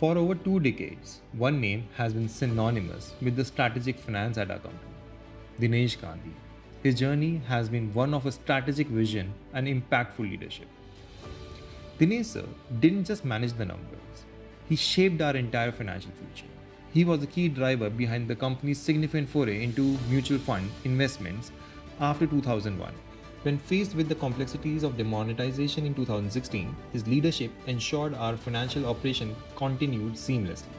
For over 2 decades, one name has been synonymous with the strategic finance at our company: Dinesh Gandhi. His journey has been one of a strategic vision and impactful leadership. Dinesh sir didn't just manage the numbers, he shaped our entire financial future. He was the key driver behind the company's significant foray into mutual fund investments after 2001. When faced with the complexities of demonetization in 2016, his leadership ensured our financial operation continued seamlessly.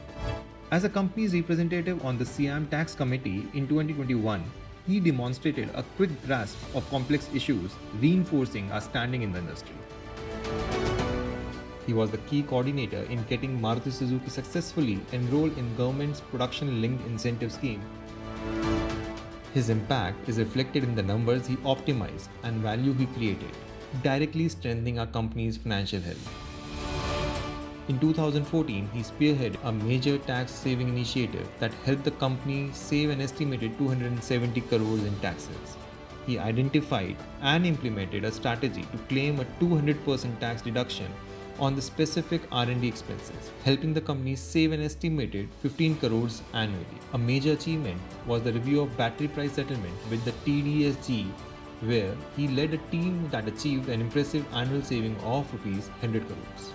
As a company's representative on the Siam Tax Committee in 2021, he demonstrated a quick grasp of complex issues, reinforcing our standing in the industry. He was the key coordinator in getting Maruti Suzuki successfully enrolled in government's production-linked incentive scheme. His impact is reflected in the numbers he optimized and value he created, directly strengthening our company's financial health. In 2014, he spearheaded a major tax-saving initiative that helped the company save an estimated 270 crores in taxes. He identified and implemented a strategy to claim a 200% tax deduction on the specific R&D expenses, helping the company save an estimated 15 crores annually. A major achievement was the review of battery price settlement with the TDSG, where he led a team that achieved an impressive annual saving of rupees 100 crores.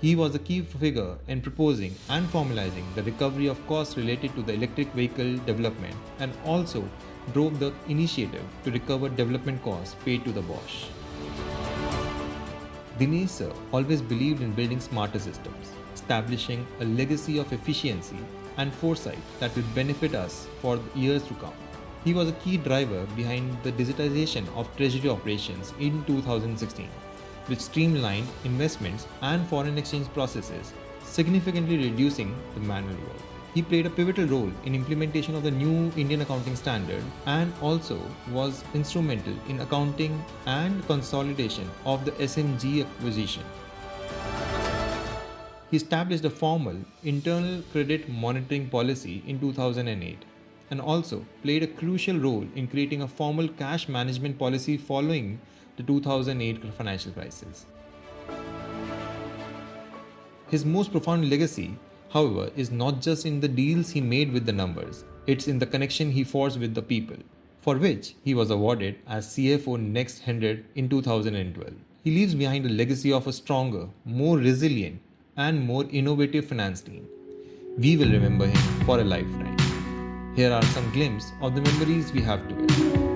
He was a key figure in proposing and formalizing the recovery of costs related to the electric vehicle development and also drove the initiative to recover development costs paid to the Bosch. Dinesh sir always believed in building smarter systems, establishing a legacy of efficiency and foresight that will benefit us for years to come. He was a key driver behind the digitization of treasury operations in 2016, which streamlined investments and foreign exchange processes, significantly reducing the manual work. He played a pivotal role in implementation of the new Indian accounting standard and also was instrumental in accounting and consolidation of the SMG acquisition. He established a formal internal credit monitoring policy in 2008 and also played a crucial role in creating a formal cash management policy following the 2008 financial crisis. His most profound legacy, however, is not just in the deals he made with the numbers, it's in the connection he forged with the people, for which he was awarded as CFO Next 100 in 2012. He leaves behind a legacy of a stronger, more resilient, and more innovative finance team. We will remember him for a lifetime. Here are some glimpses of the memories we have together.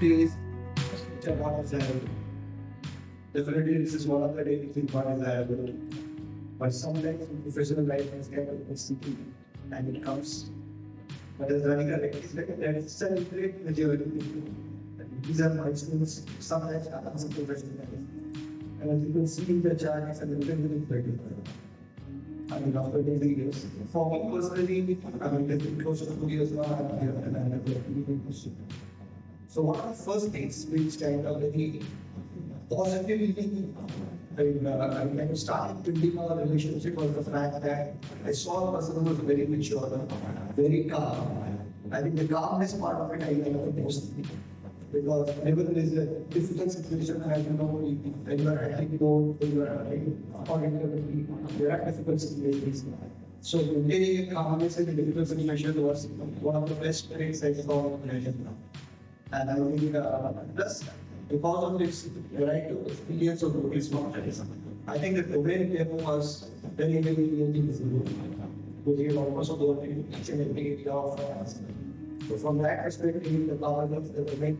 days which are not desirable. Definitely, this is one of the days which is not desirable. But sometimes in professional life, it's kind of sticky and it comes. But as Radhika rightly said, that is celebrate the journey. These are milestones sometimes happens in professional life. And as you can see, the chart is a little bit better. I mean, after 20 years. For me personally, I mean, it's been close to 2 years now, I'm here and I have a really good question. So, one of the first things which kind of really positively I kind of started building our relationship was the fact that I saw a person who was very mature, very calm. I think the calmness part of it I like the most. Because whenever there is a difficult situation, as you know, when you are acting bold, when you are acting accordingly, there are difficult situations. So maintaining a calmness in a difficult situation was one of the best traits I saw in life. And I think plus because of its variety of experience of its mountains, I think the domain there was very, very, really visible. Because you almost go into each and every area of finance. So from that perspective, the governance, the domain,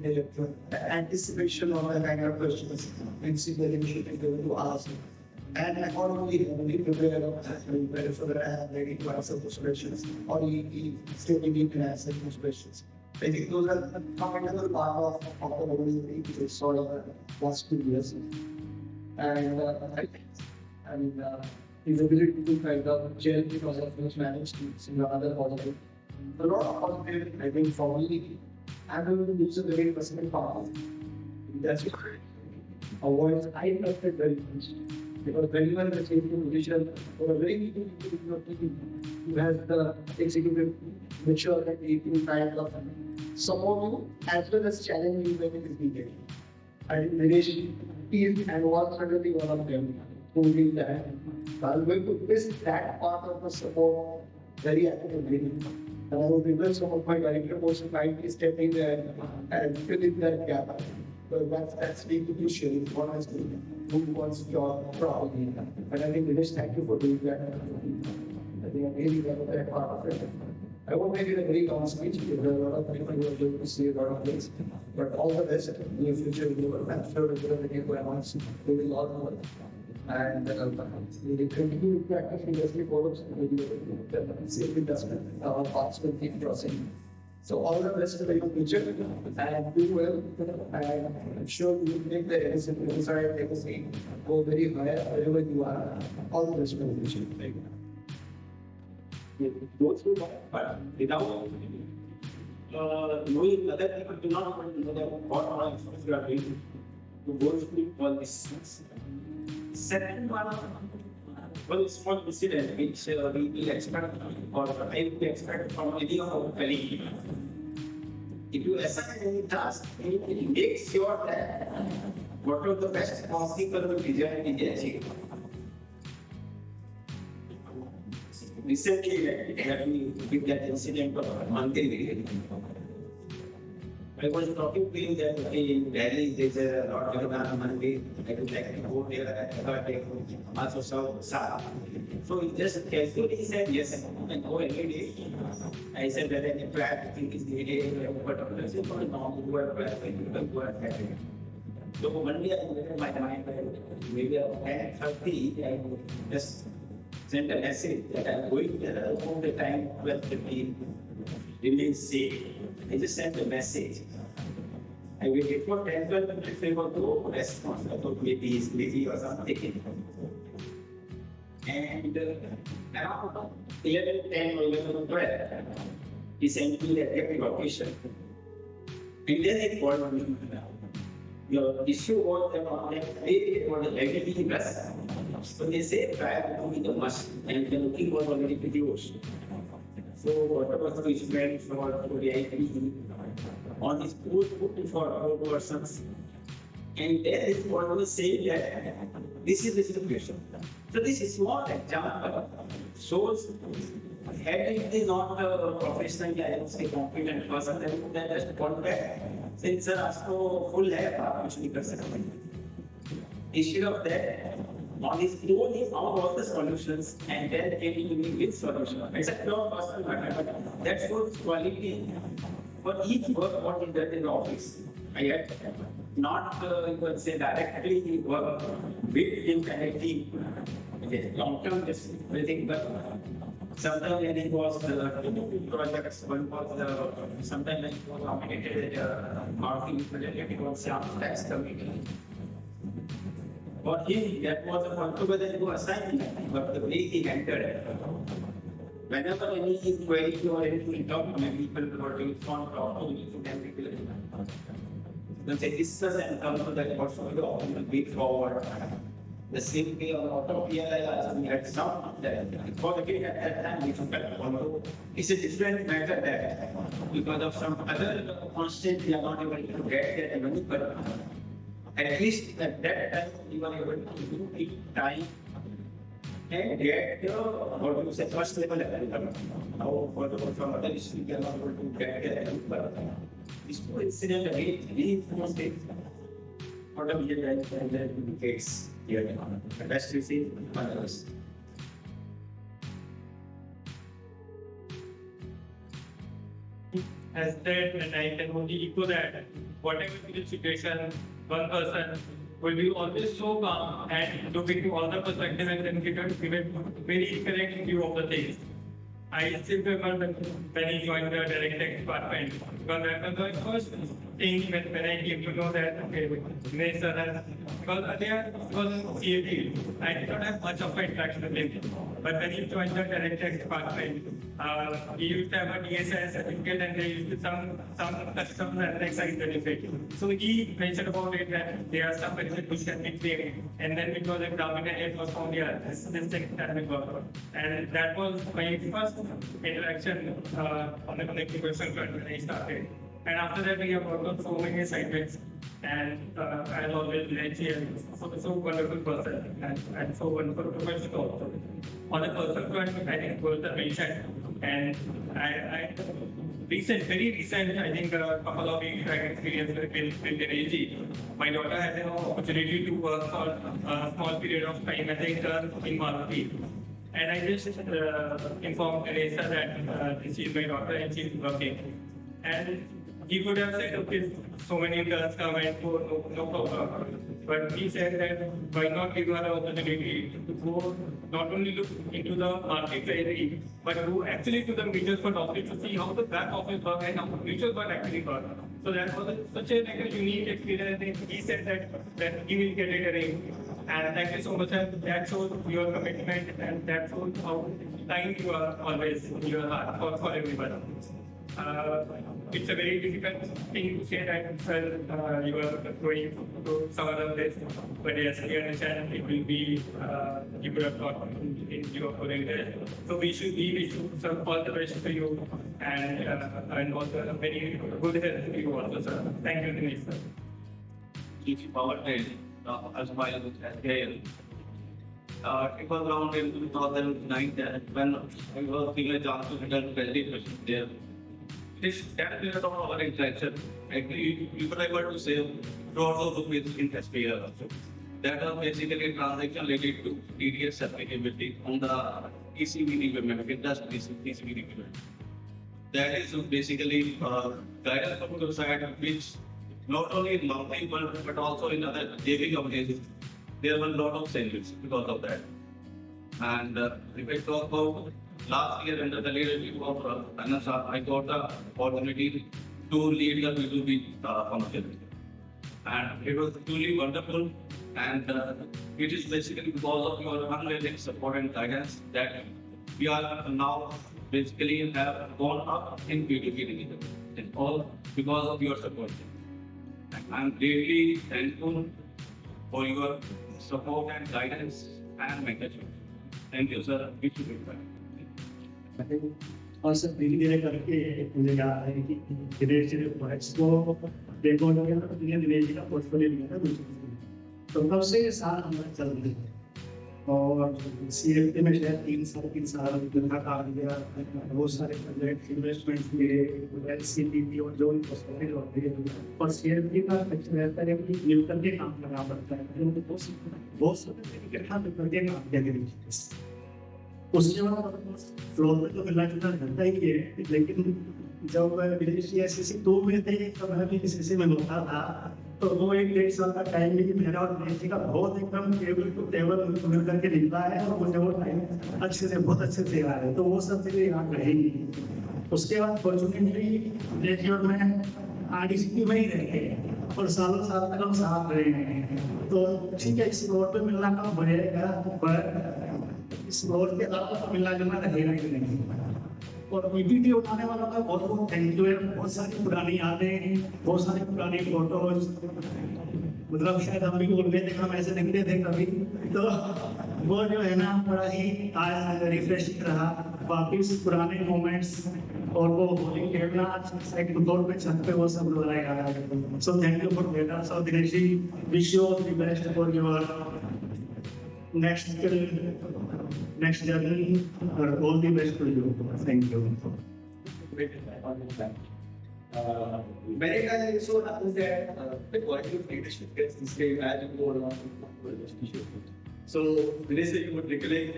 the anticipation of the kind of questions which the initiative is going to ask. And accordingly, we prepare so that I have ready to answer those questions, or he still need to answer those questions. I think those are a fundamental part of the movie which is sort of the last 2 years. And I mean, his ability to kind of gel because of his managed teams in another positive. A lot of positive, I think, for me, I'm going to use a very personal part. That's avoids I trusted very much. Because when you are in a safety position, or a very people in your team who has the executive maturity to kind of support you as well as challenge you when it is needed. And Dinesh is and was certainly one of them who did that. So I'm going to miss that part of the support very actively. And I will request some of my director person might be stepping there and filling that gap. But that's really crucial, honestly, who wants your problem. And I think Dinesh, thank you for doing that. I think I really love that part of it. I won't make it a very long speech because there are a lot of people who are going to see a lot of things. But all the best in the future, I'm sure we're going to get to announce doing a lot more. And we continue to practice industry forums and safety investment, parts will keep crossing. So all the best for your future and do well. And I'm sure you will make the inside legacy go very high wherever you are. All the best for your future. Thank you. Go through that, but without knowing other people do not want to know that what all efforts you are doing to go through all these things. Second one small incident which we expect or I would expect from any of our colleagues. If you assign any task, make sure that whatever the best possible result is achieved. Recently, with that incident of Monday, I was talking to him that in Delhi there's a lot of Monday. I would like to go there. I thought I also saw. So he just casually said yes, I can go every day. I said that any plan think is needed, but I said no, do a plan, go ahead. So one day I made my mind maybe at 10:30 I just sent a message that I'm going there all the time 12:15 remain safe. I just sent a message. I waited for 10-12 minutes for no response. I thought maybe he's busy or something. And around 11:10 or 11:12, he sent me the location. And then he called me. Your issue was that they were the identity plus. So they say try to do the must, and the looking was already closed. So whatever the instrument for the IP on his post for all persons, and there is what will say that this is the situation. So this is small example shows had it is not a professional, I would say competent person, then that just contract since so full है आप कुछ नहीं कर सकते. Instead of that, on his own he found all the solutions and then came to me with solution. It's a pure personal matter, but that shows quality for each work what he did in the office. I had not, you could say, directly work with him directly, long term, just everything, but sometimes when it was two projects, one was sometimes when it was nominated marketing project, it was tax committee. For him, that was a altogether assignment, but the way he entered it. Whenever any query or anything talk to people were to respond to them, people then say discuss and come to that portfolio and way forward. The same way on auto PLI, we had some that because again at that time we felt it's a different matter there because of some other constant we are not able to get that money, but at least at that time we were able to do it time and get what you say first level. Now from other issues we are not able to get that, but this incident again reinforced it. What a year and then indicates here. Best you see others. As said, and I can only echo that, whatever the situation, one person will be always so calm and look into all the perspectives and then give a very correct view of the things. I still remember when he joined the direct tax department, because that was the first thing when I came to know that, okay, Dinesh sir has, because earlier it was CAT, I did not have much of an interaction with him. But when he joined the direct tax department, he used to have a DSI certificate and they used to some customs and excise benefit. So he mentioned about it that there are some benefits which can be claimed. And then because examiner it was found, yeah, this thing can be worked. And that was my first interaction on the connectivity front when I started. And after that, we have worked on so many assignments. And I'll always be here. So wonderful person and so wonderful professional also. On the personal front, I think both are mentioned. And very recent, I think a couple of weeks I experienced with Dinesh. My daughter had an opportunity to work for a small period of time as an intern in Maruti. And I just informed Teresa that she is my daughter and she is working. And he could have said, okay, so many interns come and go, no problem. But he said that why not give her an opportunity to go, not only look into the market treasury, but go actually to the mutual fund office to see how the back office work and how the mutual fund actually work. So that was such a unique experience. And he said that he will get it arranged. And thank you so much. And that shows your commitment and that shows how kind you are always in your heart for everyone. It's a very difficult thing to say that you are going to some other place, but yes, we understand it will be, you could have thought in your going there. So we wish some all the best to you and also a very good health to you also, sir. Thank you, Dinesh, sir. If you power trade, as my SKL. It was around in 2009 when I was given a chance to handle Treasury there. That period of our interaction, actually, we were able to save crores of rupees in SPR also. That was basically a transaction related to TDS applicability on the ECB repayment, interest ECB repayment. That is basically guidance from the side, which not only in monthly but also in other JV companies, there were a lot of savings because of that. And if I talk about last year under the leadership of Anasa, I got the opportunity to lead the B2B function. And it was truly wonderful. And it is basically because of your unwavering support and guidance that we are now basically have gone up in B2B. It's all because of your support. I'm really thankful for your support and guidance and mentorship. Thank you, sir. We should be back. और sir धीरे धीरे करके मुझे याद है कि दिनेश जी ने projects को देखो हो गया तो दिनेश जी का पोर्टफोलियो लिया था तो तब से ये साल हमारे चल रहे हैं और सीएफटी में शायद 3 साल लगातार दिया बहुत सारे प्रोजेक्ट इन्वेस्टमेंट किए एलसीपीपी और जो भी पोर्टफोलियो होते हैं और सीएफटी का लक्ष्य रहता है कि मिल करके काम करना पड़ता है क्योंकि बहुत सारे इकट्ठा करके काम किया गया उसके बाद फ्लोर में तो मिलना जुलना रहता ही है लेकिन जब विदेश की एसएससी 2 में थे तब मैं भी एसएससी में होता था, तो वो एक 1.5 साल का टाइम भी मेरा और दिनेश जी का बहुत एकदम टेबल टू टेबल मिल करके निकला है, और मुझे वो टाइम अच्छे से बहुत अच्छे से याद है, तो वो सब चीज़ें याद रहेंगी। उसके बाद फॉर्चुनेटली दिनेश जी और मैं आरडीसीपी में ही रहे और सालों साल तक हम साथ रहे हैं, तो ठीक है इस रोड पे मिलना कम बढ़ेगा, पर इस रोड के अलावा तो मिलना जुलना रहेगा ही नहीं। और पीपीटी उठाने वालों का बहुत बहुत थैंक यू है। बहुत सारी पुरानी यादें, बहुत सारी पुरानी फोटोज, मतलब शायद हम भी उनमें देखा हम ऐसे दिखते थे कभी, तो वो जो है ना बड़ा ही आज रिफ्रेशिंग रहा, वापिस पुराने मोमेंट्स और वो होली खेलना एक दौड़ पे छत पे, वो सब लोग आएगा। So thank you for that. So Dinesh ji, wish you all the best for your next journey, or all the best to you. Thank you. Many times so happens that the quality of leadership gets displayed as you go along with the relationship. So Dinesh, you would recollect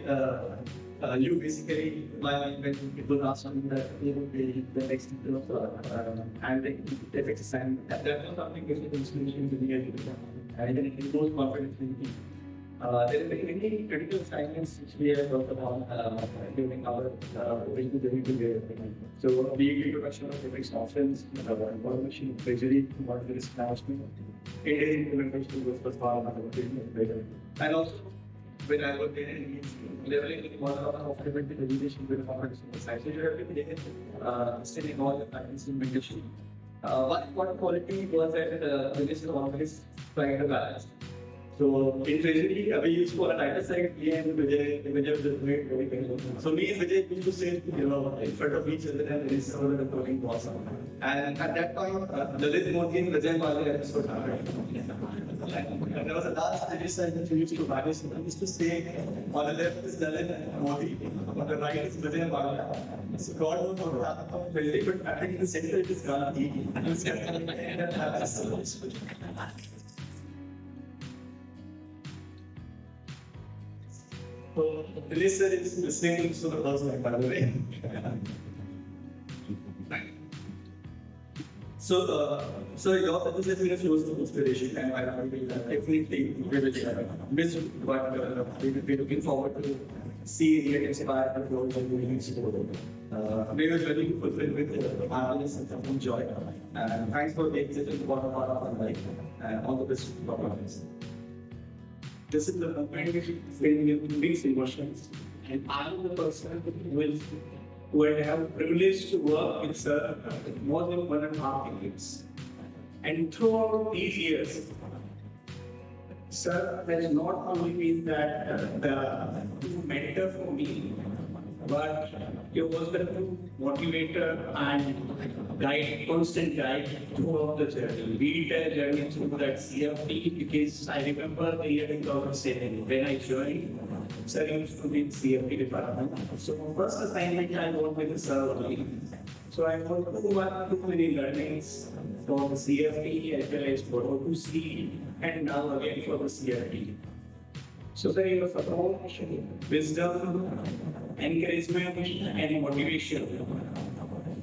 you basically when people ask something that you would be the next and the effects assignment. That was something which was inspiration to me, and then it goes confidence in me. There are many critical assignments which we have talked about during our So, be it introduction of different options, information, treasury, modern risk management, Indian implementation was first part of our business. And also, when I was there in leveling the model of profitability education with competition society, you have been studying all the practice in mentorship. One important quality was that the business always trying to balance. So in Treasury, we used for a title side, me and Vijay just made very well. So me and Vijay used to sit, in front of each other and listen to the recording was. And at that time, Lalit Modi and Vijay Bala episode happened. And there was a last suggestion that we used to manage. We used to say, on the left is Lalit Modi, on the right is Vijay Bala. So God knows what happened Treasury, but I think in the center it is Gandhi. So, Dinesh sir is listening to the person, by the way. So your presence has been a source of inspiration, and I definitely miss but we're looking forward to see it inspire the growth and moving forward. We were very fulfilled with happiness and joy. And thanks for taking such an important part of our life, and all the best for our lives. This is the moment when you mix emotions, and I'm the person who I have privilege to work with sir more than 1.5 years. And throughout these years, sir has not only been that the mentor for me, but he was the motivator and guide, constant guide throughout the journey. We did a journey through that CFP because I remember the year 2007 when I joined. Sir used to be in CFP department. So first assignment I worked with the sir only. So I got too many learnings for the CFP as well as for O2C and now again for the CFP. So there is approach, wisdom, encouragement, and motivation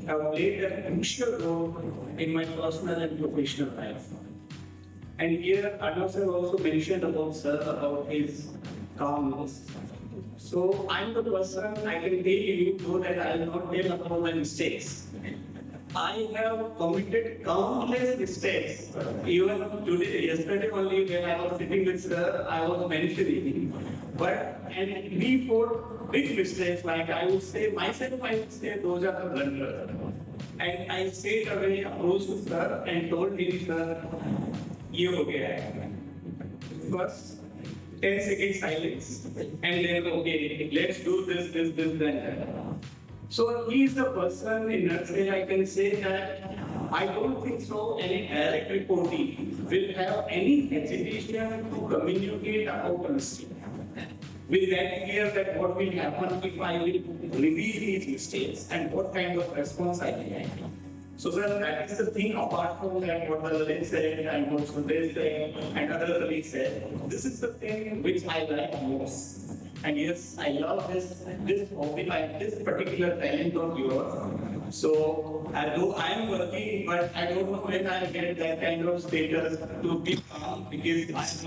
have played a crucial role in my personal and professional life. And here, Arnav sir also mentioned about sir about his calmness. So I'm the person I can tell you though that I will not tell about my mistakes. I have committed countless mistakes. Even today, yesterday only when I was sitting with sir, I was mentioning. And before big mistakes, like I would say myself, I would say those are the blunders. And I straight away approached sir and told him, sir, ये हो गया है. First, 10 seconds silence, and then okay, let's do this, and that. So he is the person in nutshell I can say that I don't think so any direct reportee will have any hesitation to communicate about honesty. With that fear that what will happen if I will reveal these mistakes and what kind of response I will have. So sir, that is the thing apart from that what the Lalit said and what Sunday said and other colleagues said. This is the thing which I like most. And yes, I love this hobby, this particular talent of yours. So Though I am working, but I don't know when I get that kind of status to be calm because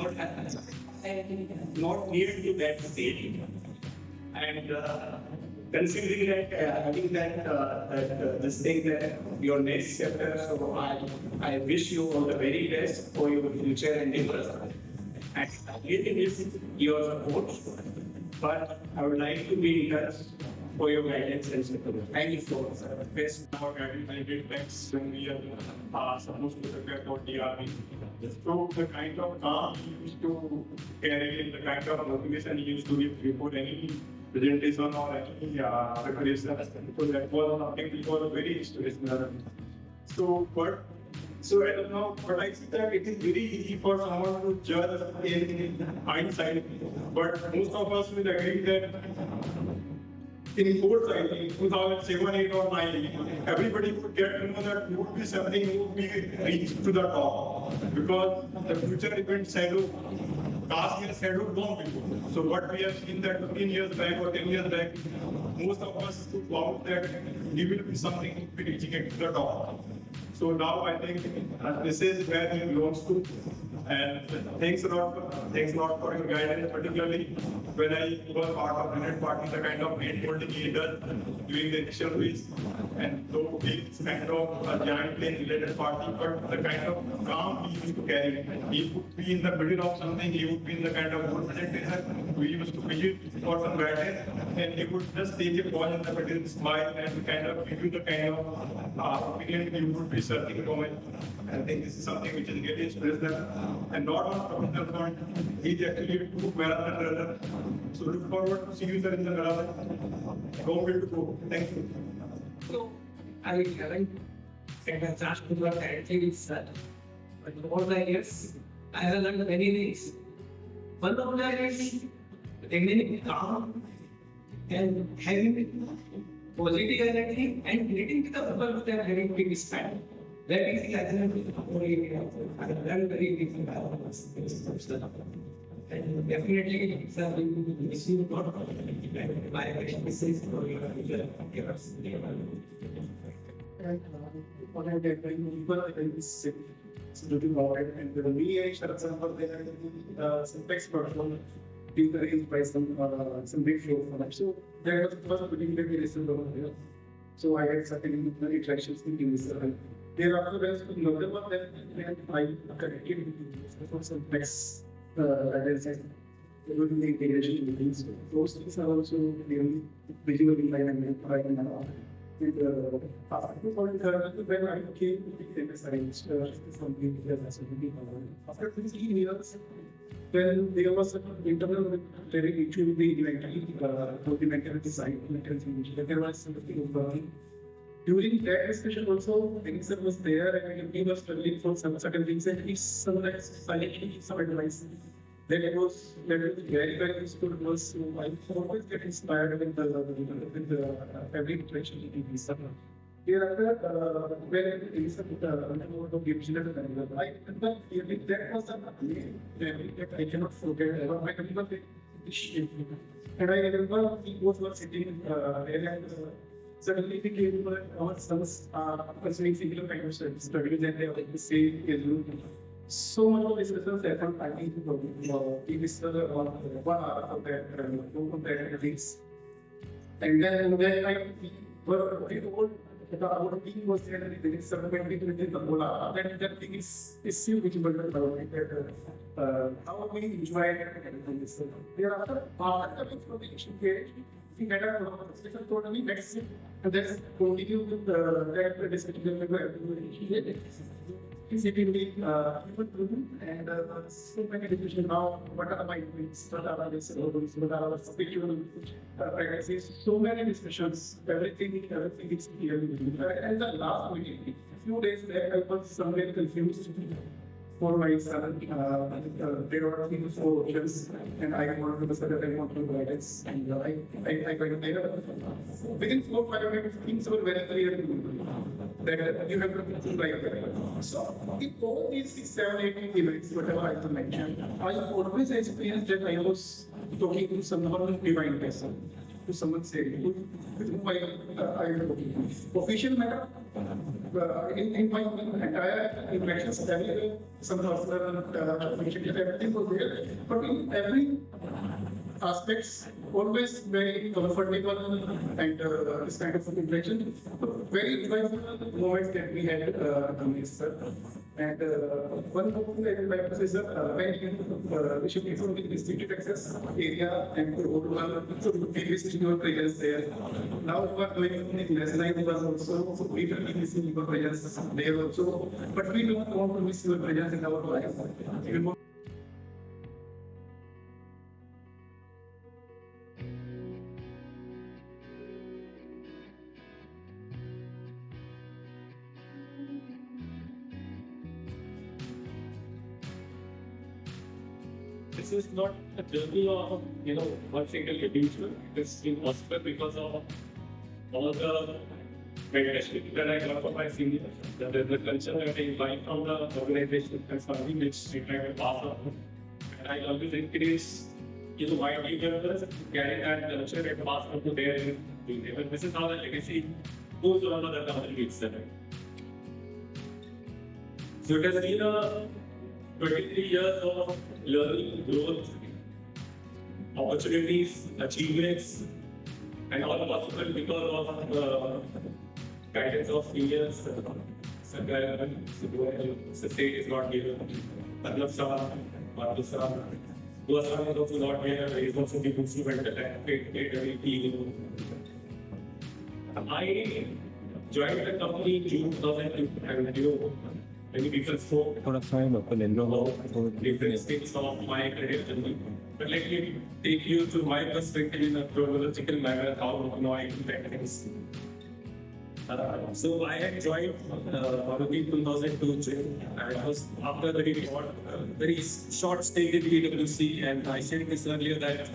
I'm not near to that stage. And considering that, having this thing that your next chapter, so I wish you all the very best for your future endeavors. And I really miss your support, but I would like to be in touch for your guidance and support. Thank you so much, sir. Best now I did next when we are supposed to prepare for DRB. So the kind of calm he used to carry and the kind of motivation he used to give before any presentation or any preparation, so that was something which was very inspirational. So I don't know, but I see that it is very easy for someone to judge in hindsight, but most of us will agree that in foresight, in 2007, 8 or 9, everybody would get to know that would be something would be reached to the top because the future event shadow, last year shadow long before. So what we have seen that 15 years back or 10 years back, most of us thought that he will be something would be reaching it to the top. So now I think this is where he belongs to. And thanks a lot for your guidance, particularly when I was part of the party, the kind of hand-holding he does during the initial phase. And though he's kind of a giant plane related party, but the kind of calm he used to carry, he would be in the middle of something, he would be in the kind of good presentation, we used to visit for some guidance, and he would just take a pause in the middle, smile, and kind of give you the kind of opinion you would be searching for. I think this is something which is really inspirational. And not on professional front, he's actually a true marathon runner. So look forward to see you sir in the marathon. Go will to go. Thank you. So I haven't get a chance to work directly with that. But over the years, I have learned many things. One of them is remaining calm and having positive energy and relating to the people with a very big span. That is the I have learned very big balance. And definitely it's a missing lot of my messages for your givers. And what I did when people are doing this looking about it, and the VA, for example, they are some textbooks from being arranged by some big show for them. So there was the first particularly listened over here. So I had certain interactions with this. Thereafter, when another one then I connected with some text during the integration meetings. Those things are also really visually and after when I came to the famous arranged something after 15 years, then there was an internal issue with the documentary design. There was something during that discussion also, things that was there and we were struggling for some certain things and he sometimes silently some advice. Then it was very, very useful because I always get inspired with the every interaction with the stuff. Hereafter, when it is I remember clearly that was a that I cannot forget. I remember and I remember we both were sitting there and suddenly we came to our sons pursuing similar kind of studies and they were like the same so much of discussions happened. I think we missed one hour of that things. And then when I were told that our team was there and there is some within the Bola, that thing is still visible how we enjoy this. Thereafter, after coming from the Asian period, we had a discussion totally next year, and let's continue with that discussion. Basically, and so many discussions now. What are my needs? What are our goals? What are our spiritual practices? So many discussions. Everything is clear. And the last meeting, a few days back, I was somewhere confused for my son. There were 4 options, and I wanted to say that I want to guidance. And I got there. Within 4 or 5 minutes, things were very clear that you have to do like that. So, in all these 7, 8 events, whatever I have mentioned, I always experienced that I was talking to someone divine person, to someone sacred, with whom I am talking. Official matter, in my entire interactions, some everything was there, but in every aspects always very comfortable and this kind of interaction, very joyful moments that we had sir. And one thing that I like to say, sir, when we shifted from the restricted access area and to overall, so we visited your presence there. Now we are doing the national also, so we will be missing your presence there also, but we do not want to miss your presence in our life. Even more. This is not a journey of one single individual. It is impossible because of all the mentorship that I got from my seniors. The culture that I imbibe from the organization and something which I try to pass on. And I always encourage my team members to carry that culture and pass on to their team. And this is how the legacy goes on other companies. So it has been a 23 years of learning, growth, opportunities, achievements, and all possible because of the guidance of seniors. State is not here. Arnab sir, Maruti sir, those are also not here. There is also the instrument that I very key. I joined the company in June 2002, and many people spoke about different stages of my career journey. But let me take you to my perspective in a chronological manner, how I impact things. So I had joined Maruti 2002, and I was after a very short stay in PwC, and I said this earlier that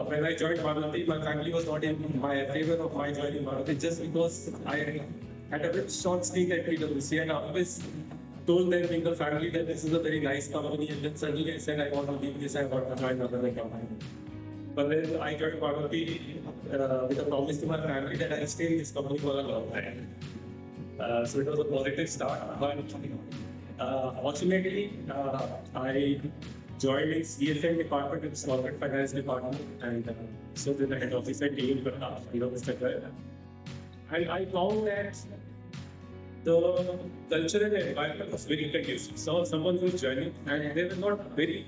when I joined Maruti, my family was not in my favor of my joining Maruti just because I had a very short stay at PwC, and I always told them in the family that this is a very nice company, and then suddenly I said I want to leave this, I want to join another company. But then I joined Maruti with a promise to my family that I'll stay in this company for a long time. So it was a positive start, but fortunately I joined in CFM department, its corporate finance department, and so did the head office at team, Mr. Kedia. And I found that the culture and the environment was very conducive. So someone who was joining, and there were not very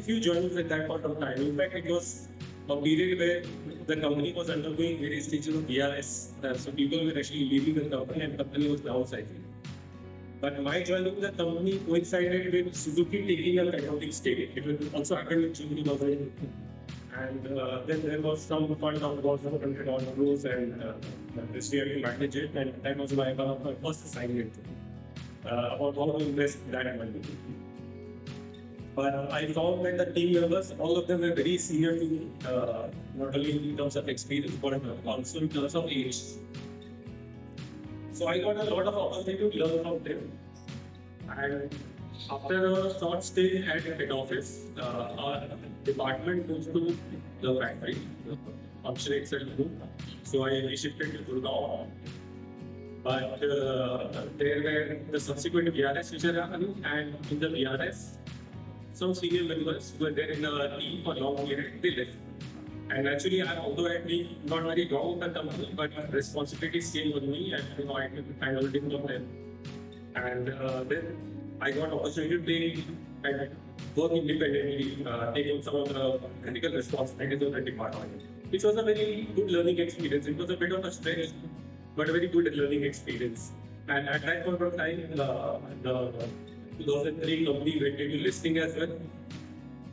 few joiners at that point of time. In fact, it was a period where the company was undergoing various stages of BRS. So people were actually leaving the company, and the company was downsizing. But my joining the company coincided with Suzuki taking a accounting stake. It also happened in June 2000. And then there was some fund of about 400 odd crores, and this year we managed it, and that was my first assignment about how to invest that money. But I found that the team members, all of them were very senior to me, not only in terms of experience, but also in terms of age. So I got a lot of opportunity to learn from them. And after a short stay at head office, our department moved to the factory, function itself moved. So I shifted to Gurgaon. But there were the subsequent BRS which are happening, and in the BRS, some senior members who were there in the team for a long period, they left. And actually, although I had been not very long in the company, but responsibilities came on me, and I handled it from them. And then I got opportunity to take and work independently, taking some of the critical responsibilities of the department, which was a very good learning experience. It was a bit of a stretch, but a very good learning experience. And at that point of time, the 2003 company went into listing as well.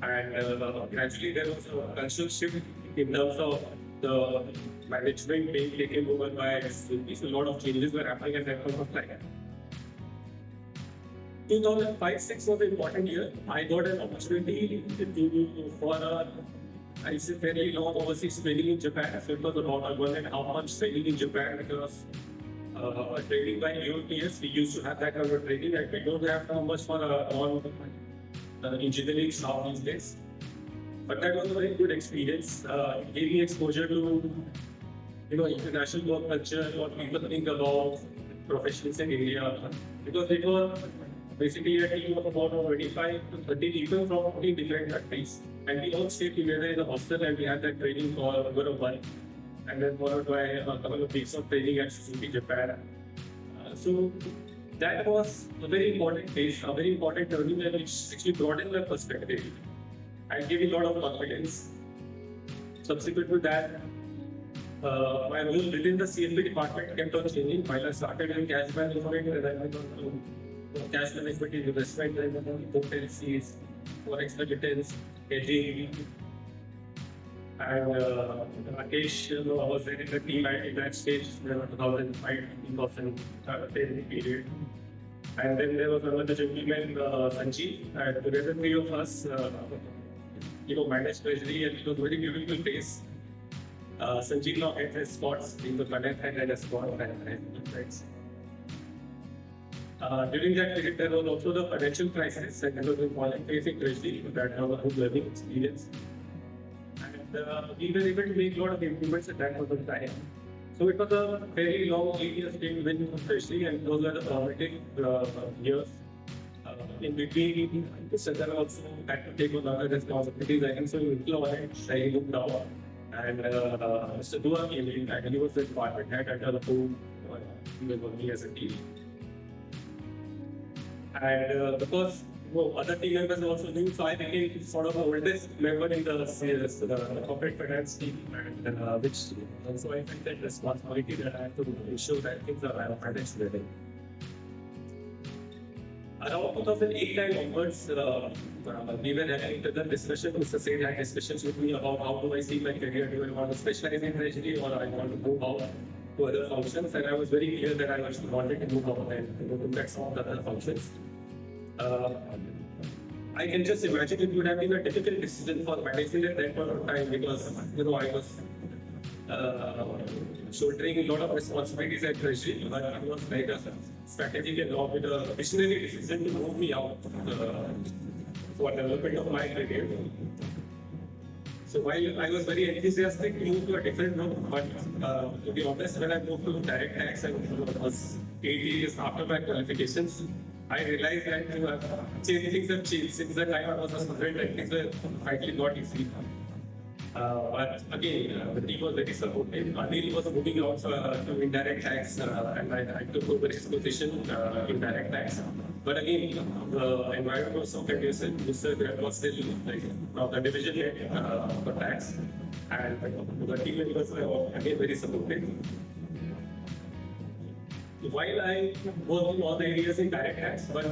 And gradually there was a cultural shift in terms of the management being taken over by Suzuki. So a lot of changes were happening at that point of time. 2005-06 was an important year. I got an opportunity for a fairly long overseas training in Japan. So it was about 1.5 months training in Japan, because training by Europeans, we used to have that kind of training, and we don't have too much for engineering staff these days. But that was a very good experience. It gave me exposure to international work culture, what people think about professionals in India, because it was basically a team of about 25 to 30 people from 14 different countries. And we all stayed together in a hostel and we had that training for over a month. And then followed by a couple of weeks of training at Suzuki, Japan. So that was a very important phase, a very important turning point which actually broadened my perspective and gave me a lot of confidence. Subsequent to that, my role within the CFP department kept on changing. While I started in cash management, and I went on to cash management, investment, and then potencies, forex remittance, hedging. And Rakesh, I was there in the team at that stage, 2005, 2010 period. And then there was another gentleman, Sanjeev, and together three of us, managed treasury, and it was very beautiful phase. Sanjeev now heads his spots, in the finance and at a spot and friends. During that period, there was also the financial crisis, and there was a important phase in treasury that was a good learning experience. We were able to make a lot of improvements at that point of time. So it was a very long, years stint with Treasury, and those were the formative years. In between, Sadar also had to take on other responsibilities. I think so. I looked out, and Mr. Dua came in, and he was the department head at the who we were working as a team. And because other team members also knew, so I became sort of the oldest member in the corporate finance team, and which also I felt that responsibility that I have to ensure that things are at a finance level. Around 2008 and onwards, we were having internal discussions. Mr. Seth had discussions with me about how do I see my career. Do I want to specialize in treasury or I want to move out to other functions? And I was very clear that I wanted to move out and look at some of the other functions. I can just imagine it would have been a difficult decision for management at that point of time because I was shouldering a lot of responsibilities at Treasury, but it was like a strategic along with a visionary decision to move me out for development of my career. So while I was very enthusiastic to move to a different role, but to be honest, when I moved to direct tax and it was 8 years after my qualifications, I realized that things have changed since the time I was a student and things were frankly not easy. But again, the team was very supportive. Anil was moving out to indirect tax and I took over his position in direct tax. But again, the environment was so conducive. Mr. Greg was still like the division head for tax, and the team members were again very supportive. While I work in all the areas in direct tax, but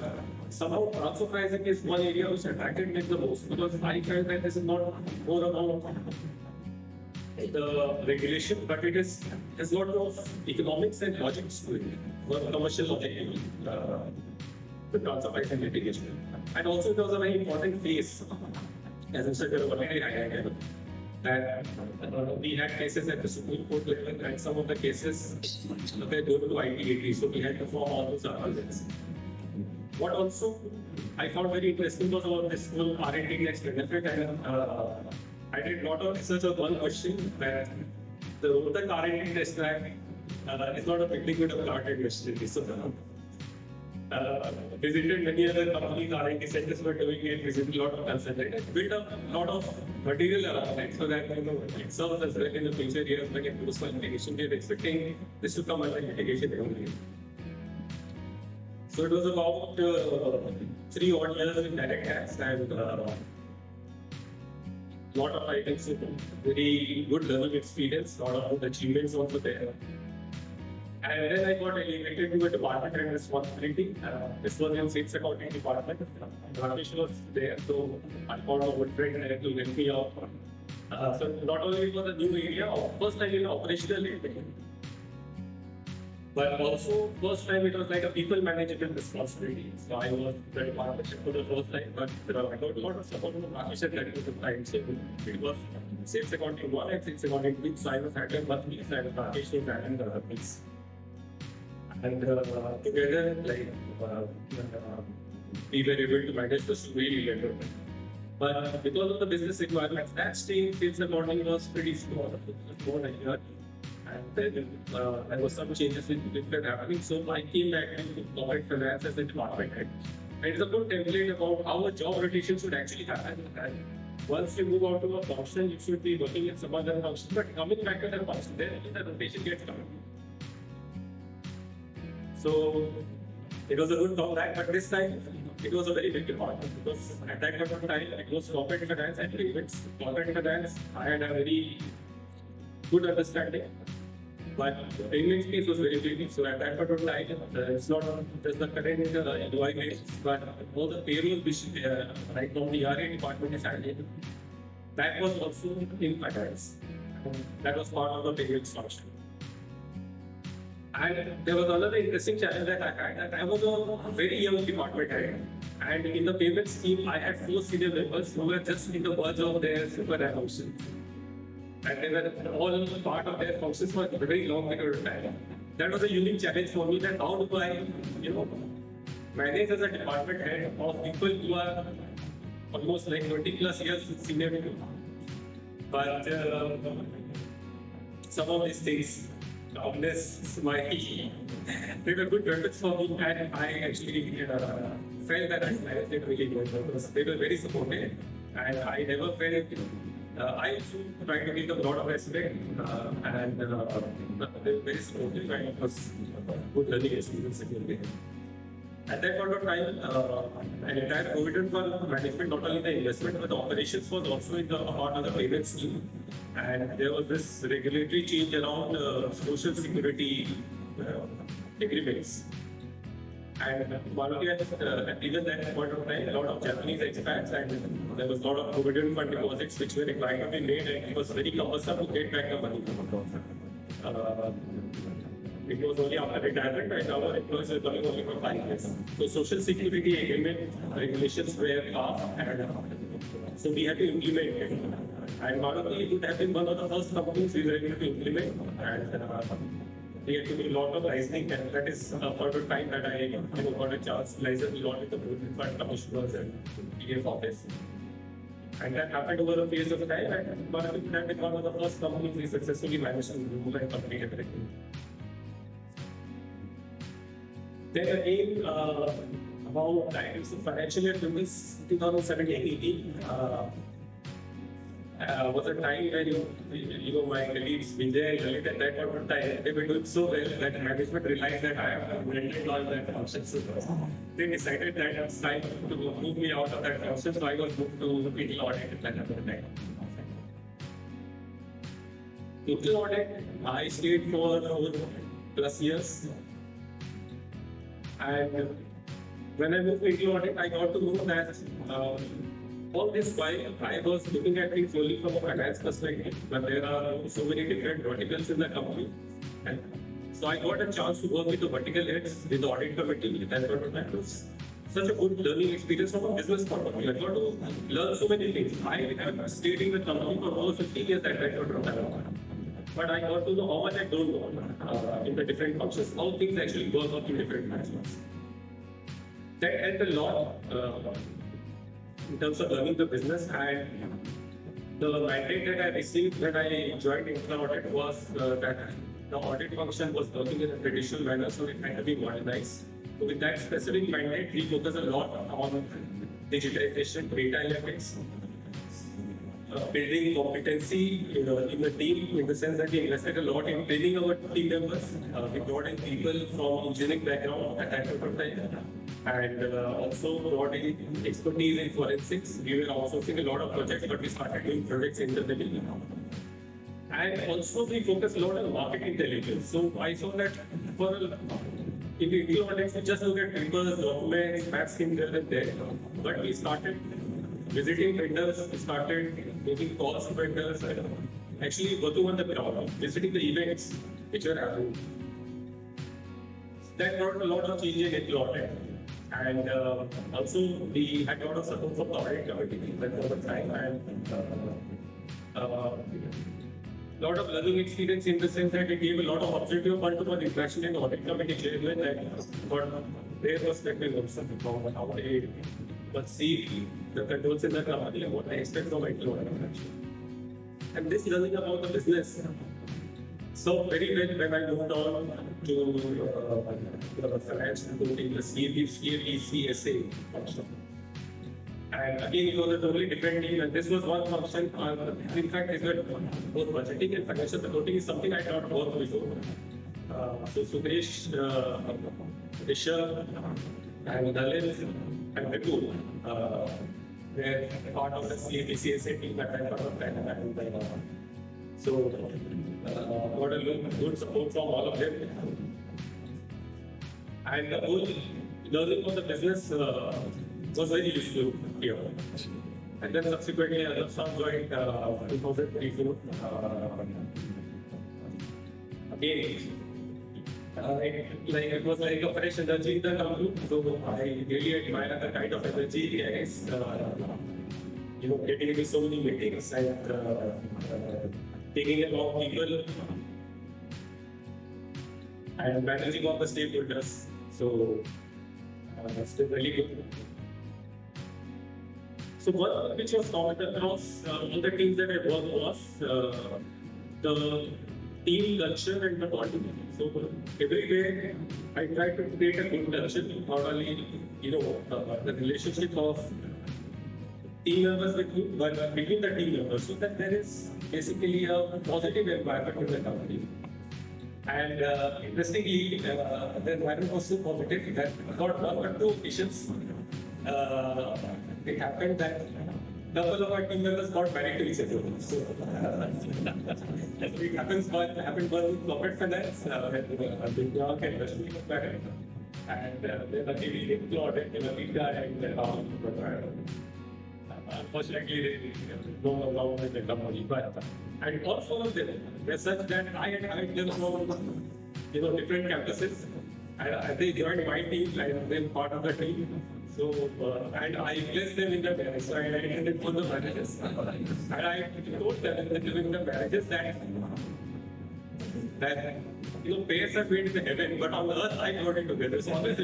somehow transfer pricing is one area which attracted me the most because I felt that this is not more about the regulation, but it is has a lot of economics and logic to it, or commercial logic, the transfer pricing litigation. And also it was a very important phase, as Mr. Garavani highlighted, that we had cases at the Supreme Court level and some of the cases were going to ITAT, so we had to form all those arguments. What also I found very interesting was about this whole R&D next benefit, and I did a lot of research on one question that the Rohtak R&D test track is not a big deal of plant industry. So visited many other companies, R&D centers were doing it, visited a lot of consultants, built up a lot of material around it so that it serves as well in the future years when it goes for litigation. We are expecting this to come under litigation only. So it was about 3 odd years in direct tax and lot of items, very good learning experience, lot of achievements also there. And then I got elevated to a department and responsibility. This was in sales accounting department. Rakesh was there, so I found a good friend there to help me out. So not only it was a new area, first time in operational area, but also first time it was like a people management responsibility. So I was the department for the first time, but I got a lot of support from Rakesh at that point of time. So it was sales accounting 1 and sales accounting 2. So I was handling one piece and Rakesh was handling the other piece. And together, we were able to manage this really better. But because of the business requirements, that stage sales accounting was pretty small. It was more like a year. And then there was some changes which were happening. So I came back to corporate finance as a department head. And it's a good template about how a job rotation should actually happen. And once you move out to a function, you should be working in some other function. But coming back to that function, then the rotation gets done. So it was a good comeback, but this time it was a very big department because at that point of time it was corporate finance and payments. Corporate finance, I had a very good understanding, but the payment space was very big. So at that point of time, it's not just the current employee base, but all the payroll which right now the RA department is handling. That was also in finance. That was part of the payments function. And there was another interesting challenge that I had, that I was a very young department head. And in the payments team, I had 4 senior members who were just in the verge of their super functions. And they were all part of their functions for a very long period of time. That was a unique challenge for me, that how do I, manage as a department head of people who are almost like 20 plus years senior to me. But some of these things, calmness, smile, they were good weapons for me, and I actually felt that I managed it really well because they were very supportive, and I never felt. I also tried to give them a lot of respect, and they were very supportive, and it was good learning experience again. At that point of time, an entire provision for management, not only the investment but the operations, was also in the part of the payment scheme. And there was this regulatory change around social security agreements. And Maruti had even that point of time, a lot of Japanese expats, and there was a lot of provident fund deposits which were required to be made, and it was very cumbersome to get back the money. It was only after retirement, and our employees were coming only for 5 years. So social security agreement regulations were passed, and so we had to implement it. And Maruti would have been one of the first companies we were able to implement, and we had to do a lot of licensing, and that is a part of time that I got a chance to license a lot with the Provident Fund commissioners and PF office. And that happened over a phase of time, and Maruti would have been one of the first companies we successfully managed to do and complete everything. Then again, about times of financial year 2017-18 was a time when my colleagues Vijay and Lalit at that point of time, they were doing so well that management realized that I have rented all that function. So they decided that it's time to move me out of that function, so I was moved to the audit at that point of time. Total audit, I stayed for 4+ years. And when I moved to audit, I got to know that all this while I was looking at things only from a finance perspective, but there are so many different verticals in the company. And so I got a chance to work with the vertical heads, with the audit committee, and that was such a good learning experience from a business point of view. I got to learn so many things. I have stayed in the company for over 15 years at that point of time. But I got to know how much I don't know in the different functions, how things actually work out in different functions. That helped a lot in terms of learning the business, and the mandate that I received when I joined internal audit was that the audit function was working in a traditional manner, so it had to be modernized. So with that specific mandate, we focus a lot on digitization, data analytics, building competency in the team, in the sense that we invested a lot in training our team members. We brought in people from engineering background at that point of time, and also brought in expertise in forensics. We were outsourcing a lot of projects, but we started doing projects internally. And also we focus a lot on market intelligence. So I saw that for in the retail audits, we just look at papers, documents, maps here and there. But we started visiting vendors, we started making calls to vendors, and actually working on the ground, visiting the events which were happening. That brought a lot of change in retail audit. And also we had a lot of support from the audit committee over time, and a lot of learning experience in the sense that it gave a lot of objective fund to the interaction in the audit committee chairman, and got their perspective also on how they perceive the controls in the company and what they expect from it. And this learning about the business So very well when I moved on to the financial reporting, the CAPCSA function. And again, it was a totally different team, and this was one function. In fact, is that both budgeting and financial reporting is something I not worked before. So Sudesh, Keshav, and Dalit, and Vipul were part of the CAPCSA team that I part of that. And, so got a good support from all of them. And the whole learning of the business was very useful here. And then subsequently, other some joined 2024. Again, it was like a fresh energy in the company. So I really admire the kind of energy, guys. Getting into so many meetings and taking along people and managing all the stakeholders. So that's been really good. So one which was common across all the teams that I worked was the team culture and the bonding. So everywhere I try to create a good culture, not only the relationship of team members with you, but between the team members, so that there is basically a positive environment in the company. And interestingly, the environment was so positive that about 1 or 2 occasions, it happened that a couple of our team members got married to each other. So it happened with corporate finance, when Big York and Treasury got married. And then luckily they applauded and unfortunately, they no longer with the company. And all 4 of them were such that I had them from different campuses. And they joined my team, and then part of the team. So and I placed them in the marriage. So I attended for the marriages, and I told them during the marriages that pairs are made in the heaven, but on earth I got it together. So always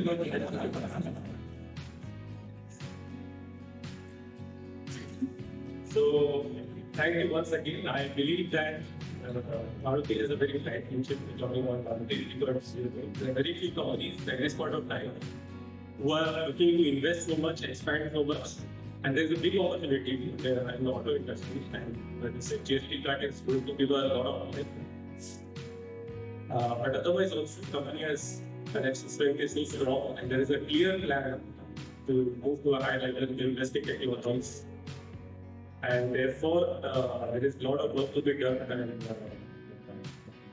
So, thank you once again. I believe that Maruti is a very bright future talking about Maruti because there are very few companies at this point of time who are looking to invest so much, expand so much, and there's a big opportunity in the auto industry. And the GST cut is going to give a lot of money. But otherwise, also, the company has financial strength is so strong, and there is a clear plan to move to a high level in investing technologies. And therefore, there is a lot of work to be done, and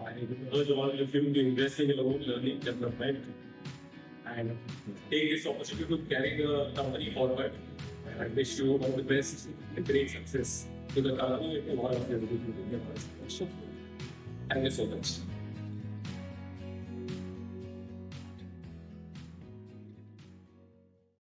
I urge all of you to invest in your own learning development and take this opportunity to carry the company forward. And I wish you all the best and great success to the company and to all of your members. Thank you so much.